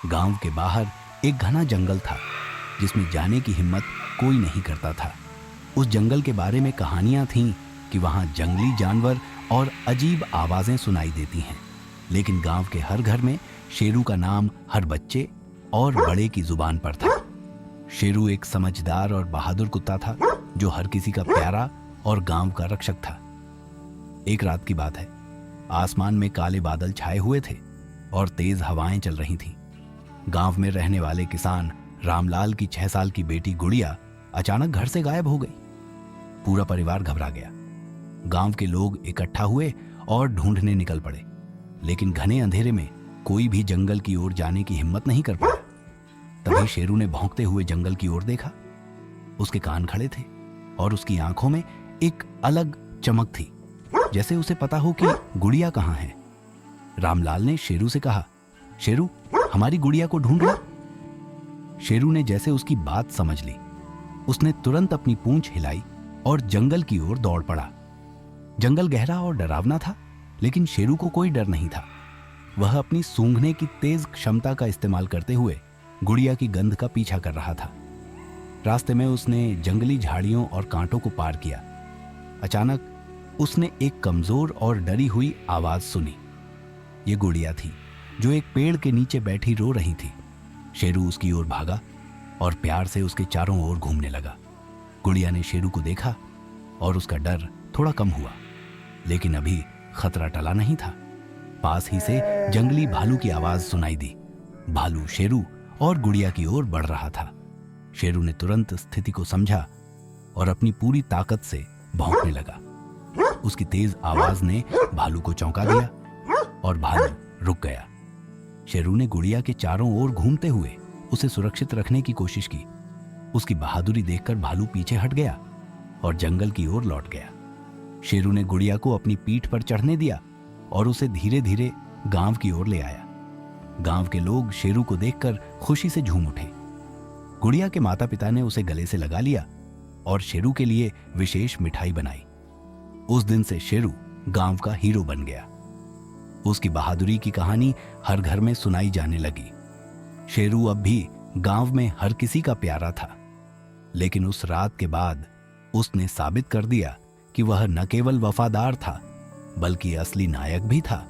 गांव के बाहर एक घना जंगल था जिसमें जाने की हिम्मत कोई नहीं करता था। उस जंगल के बारे में कहानियां थीं कि वहां जंगली जानवर और अजीब आवाजें सुनाई देती हैं, लेकिन गांव के हर घर में शेरू का नाम हर बच्चे और बड़े की जुबान पर था। शेरू एक समझदार और बहादुर कुत्ता था जो हर किसी का प्यारा और गांव का रक्षक था। एक रात की बात है, आसमान में काले बादल छाए हुए थे और तेज हवाएं चल रही थीं। गांव में रहने वाले किसान रामलाल की 6 साल की बेटी गुड़िया अचानक घर से गायब हो गई। पूरा परिवार घबरा गया। गांव के लोग इकट्ठा हुए और ढूंढने निकल पड़े, लेकिन घने अंधेरे में कोई भी जंगल की ओर जाने की हिम्मत नहीं कर पाया। तभी शेरू ने भौंकते हुए जंगल की ओर देखा। उसके कान खड़े थे और उसकी आंखों में एक अलग चमक थी, जैसे उसे पता हो कि गुड़िया कहाँ है। रामलाल ने शेरू से कहा, शेरू, हमारी गुड़िया को ढूंढ लो। शेरू ने जैसे उसकी बात समझ ली, उसने तुरंत अपनी पूंछ हिलाई और जंगल की ओर दौड़ पड़ा। जंगल गहरा और डरावना था, लेकिन शेरू को कोई डर नहीं था। वह अपनी सूंघने की तेज क्षमता का इस्तेमाल करते हुए गुड़िया की गंध का पीछा कर रहा था। रास्ते में उसने जंगली झाड़ियों और कांटों को पार किया। अचानक उसने एक कमजोर और डरी हुई आवाज सुनी। ये गुड़िया थी जो एक पेड़ के नीचे बैठी रो रही थी। शेरू उसकी ओर भागा और प्यार से उसके चारों ओर घूमने लगा। गुड़िया ने शेरू को देखा और उसका डर थोड़ा कम हुआ, लेकिन अभी खतरा टला नहीं था। पास ही से जंगली भालू की आवाज सुनाई दी। भालू शेरू और गुड़िया की ओर बढ़ रहा था। शेरू ने तुरंत स्थिति को समझा और अपनी पूरी ताकत से भौंकने लगा। उसकी तेज आवाज ने भालू को चौंका दिया और भालू रुक गया। शेरू ने गुड़िया के चारों ओर घूमते हुए उसे सुरक्षित रखने की कोशिश की। उसकी बहादुरी देखकर भालू पीछे हट गया और जंगल की ओर लौट गया। शेरू ने गुड़िया को अपनी पीठ पर चढ़ने दिया और उसे धीरे धीरे गांव की ओर ले आया। गांव के लोग शेरू को देखकर खुशी से झूम उठे। गुड़िया के माता पिता ने उसे गले से लगा लिया और शेरू के लिए विशेष मिठाई बनाई। उस दिन से शेरू गांव का हीरो बन गया। उसकी बहादुरी की कहानी हर घर में सुनाई जाने लगी। शेरू अब भी गांव में हर किसी का प्यारा था, लेकिन उस रात के बाद उसने साबित कर दिया कि वह न केवल वफादार था, बल्कि असली नायक भी था।